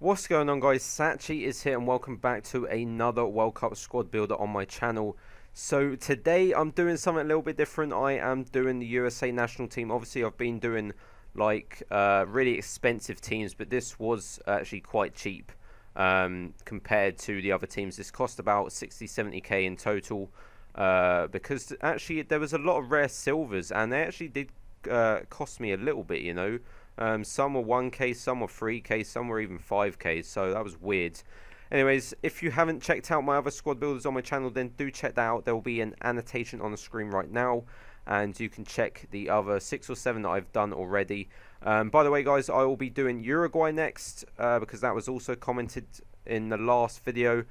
What's going on, guys? Satchy is here and welcome back to another World Cup squad builder on my channel. So today I'm doing something a little bit different. I am doing the USA national team. Obviously I've been doing like really expensive teams, but this was actually quite cheap compared to the other teams. This cost about 60-70k in total because actually there was a lot of rare silvers and they actually did cost me a little bit, you know. Some were 1k, some were 3k, some were even 5k, so that was weird. Anyways, if you haven't checked out my other squad builders on my channel, then do check that out. There will be an annotation on the screen right now, and you can check the other 6 or 7 that I've done already. By the way, guys, I will be doing Uruguay next, because that was also commented in the last video.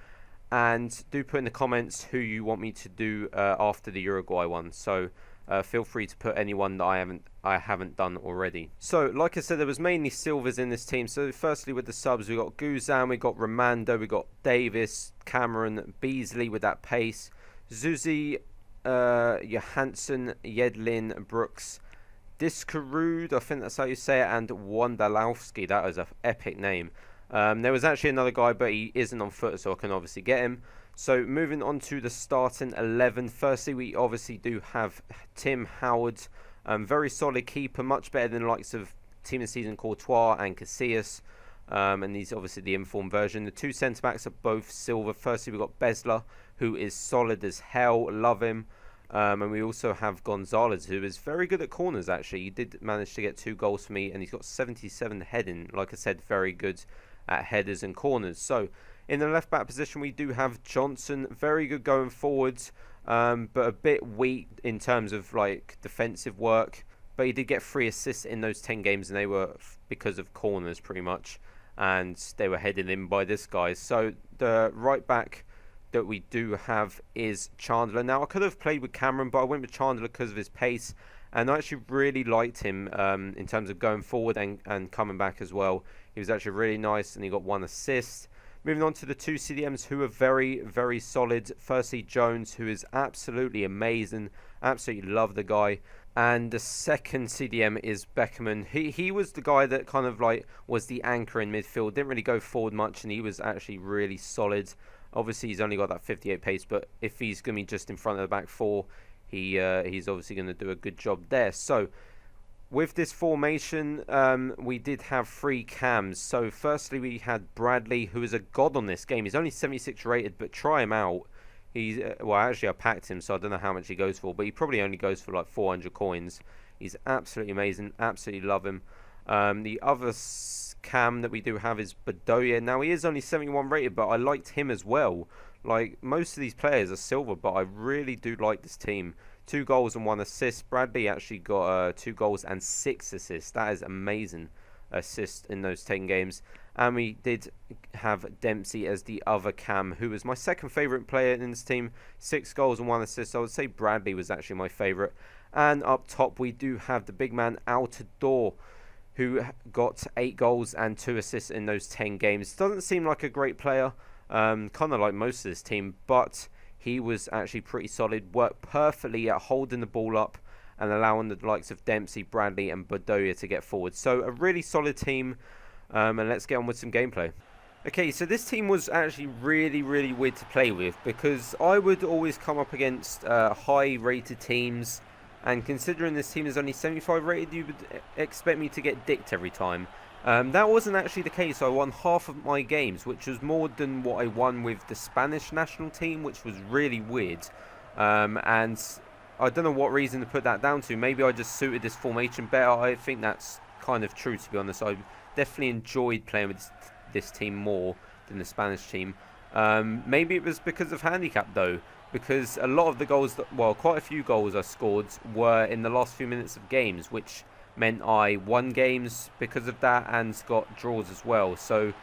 And do put in the comments who you want me to do after the Uruguay one. So feel free to put anyone that I haven't done already. So like I said, there was mainly silvers in this team. So firstly with the subs, we got Guzan, we got Romando, we got Davis, Cameron, Beasley with that pace, Zuzi, Johansson, Yedlin, Brooks, Diskarud, I think that's how you say it, and Wondolowski. That was an epic name. There was actually another guy, but he isn't on foot, so I can obviously get him. So moving on to the starting 11. Firstly, we obviously do have Tim Howard, very solid keeper, much better than the likes of Team of the Season Courtois and Casillas. And he's obviously the informed version. The two centre backs are both silver. Firstly, we've got Besler, who is solid as hell, love him. And we also have Gonzalez, who is very good at corners, actually. He did manage to get 2 goals for me, and he's got 77 heading. Like I said, very good at headers and corners. So in the left back position, we do have Johnson, very good going forwards, but a bit weak in terms of like defensive work. But he did get 3 assists in those 10 games, and they were because of corners pretty much, and they were headed in by this guy. So the right back that we do have is Chandler. Now I could have played with Cameron, but I went with Chandler because of his pace, and I actually really liked him in terms of going forward and coming back as well. He was actually really nice, and he got 1 assist. Moving on to the 2 CDMs who are very, very solid. Firstly, Jones, who is absolutely amazing. Absolutely love the guy. And the second CDM is Beckerman. He was the guy that kind of like was the anchor in midfield. Didn't really go forward much, and he was actually really solid. Obviously, he's only got that 58 pace, but if he's going to be just in front of the back 4, he's obviously going to do a good job there. So with this formation, we did have 3 cams. So firstly, we had Bradley, who is a god on this game. He's only 76 rated, but try him out. He's well, actually I packed him, so I don't know how much he goes for, but he probably only goes for like 400 coins. He's absolutely amazing. Absolutely love him. The other cam that we do have is Bedoya. Now he is only 71 rated, but I liked him as well. Like most of these players are silver, but I really do like this team. 2 goals and 1 assist. Bradley actually got 2 goals and 6 assists. That is amazing assist in those 10 games. And we did have Dempsey as the other cam, who was my second favourite player in this team. 6 goals and 1 assist. I would say Bradley was actually my favourite. And up top we do have the big man Altidore, who got 8 goals and 2 assists in those 10 games. Doesn't seem like a great player, kind of like most of this team, but he was actually pretty solid. Worked perfectly at holding the ball up and allowing the likes of Dempsey, Bradley and Bedoya to get forward. So a really solid team, and let's get on with some gameplay. Okay, so this team was actually really, really weird to play with, because I would always come up against high rated teams, and considering this team is only 75 rated, you would expect me to get dicked every time. That wasn't actually the case. I won half of my games, which was more than what I won with the Spanish national team, which was really weird. And I don't know what reason to put that down to. Maybe I just suited this formation better. I think that's kind of true, to be honest. I definitely enjoyed playing with this team more than the Spanish team. Maybe it was because of handicap, though, because a lot of the goals, well, quite a few goals I scored were in the last few minutes of games, which meant I won games because of that and got draws as well. So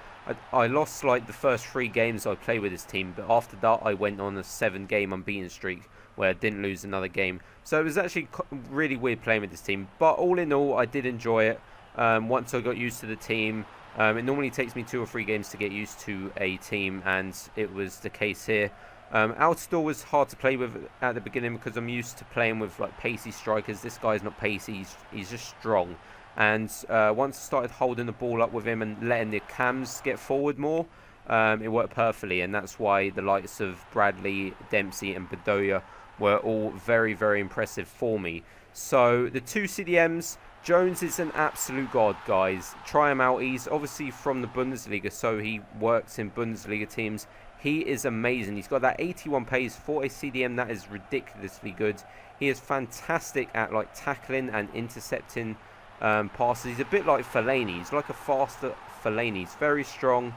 I lost like the first 3 games I played with this team, but after that I went on a 7-game unbeaten streak where I didn't lose another game. So it was actually really weird playing with this team, but all in all I did enjoy it. Once I got used to the team, it normally takes me 2 or 3 games to get used to a team, and it was the case here. Altidore was hard to play with at the beginning because I'm used to playing with like pacey strikers. This guy's not pacey, he's just strong. And once I started holding the ball up with him and letting the cams get forward more, it worked perfectly. And that's why the likes of Bradley, Dempsey and Bedoya were all very, very impressive for me. So the two CDMs, Jones is an absolute god, guys. Try him out. He's obviously from the Bundesliga, so he works in Bundesliga teams. He is amazing. He's got that 81 pace for a CDM. That is ridiculously good. He is fantastic at like tackling and intercepting passes. He's a bit like Fellaini. He's like a faster Fellaini. He's very strong.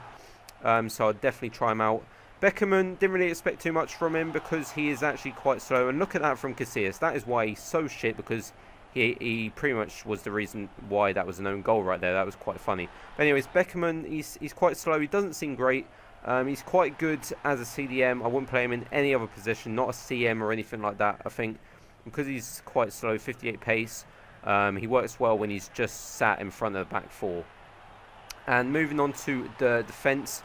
So I'd definitely try him out. Beckerman, didn't really expect too much from him because he is actually quite slow. And look at that from Casillas. That is why he's so shit, because he pretty much was the reason why that was an own goal right there. That was quite funny. But anyways, Beckerman, he's quite slow. He doesn't seem great. He's quite good as a CDM. I wouldn't play him in any other position, not a CM or anything like that. I think because he's quite slow, 58 pace, he works well when he's just sat in front of the back four. And moving on to the defence,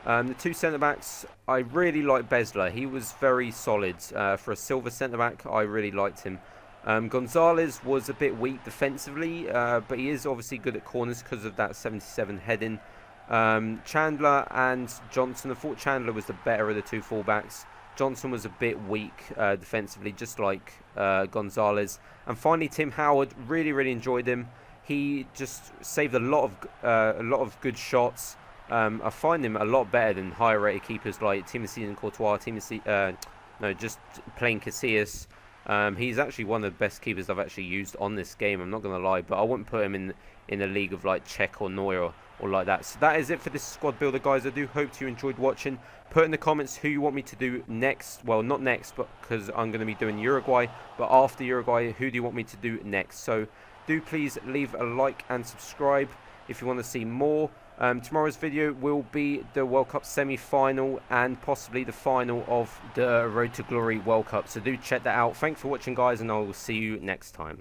the two centre-backs, I really like Besler. He was very solid. For a silver centre-back, I really liked him. Gonzalez was a bit weak defensively, but he is obviously good at corners because of that 77 heading. Chandler and Johnson, I thought Chandler was the better of the two fullbacks. Johnson was a bit weak defensively, just like Gonzalez. And finally, Tim Howard, really enjoyed him. He just saved a lot of good shots. I find him a lot better than higher rated keepers like Timothy and Courtois, just plain Casillas. He's actually one of the best keepers I've actually used on this game, I'm not going to lie, but I wouldn't put him in a league of like Czech or Neuer or like that. So that is it for this squad builder, guys. I do hope you enjoyed watching. Put in the comments who you want me to do next. Well, not next, but because I'm going to be doing Uruguay, but after Uruguay, who do you want me to do next? So do please leave a like and subscribe if you want to see more. Tomorrow's video will be the World Cup semi-final and possibly the final of the Road to Glory World Cup. So do check that out. Thanks for watching, guys, and I will see you next time.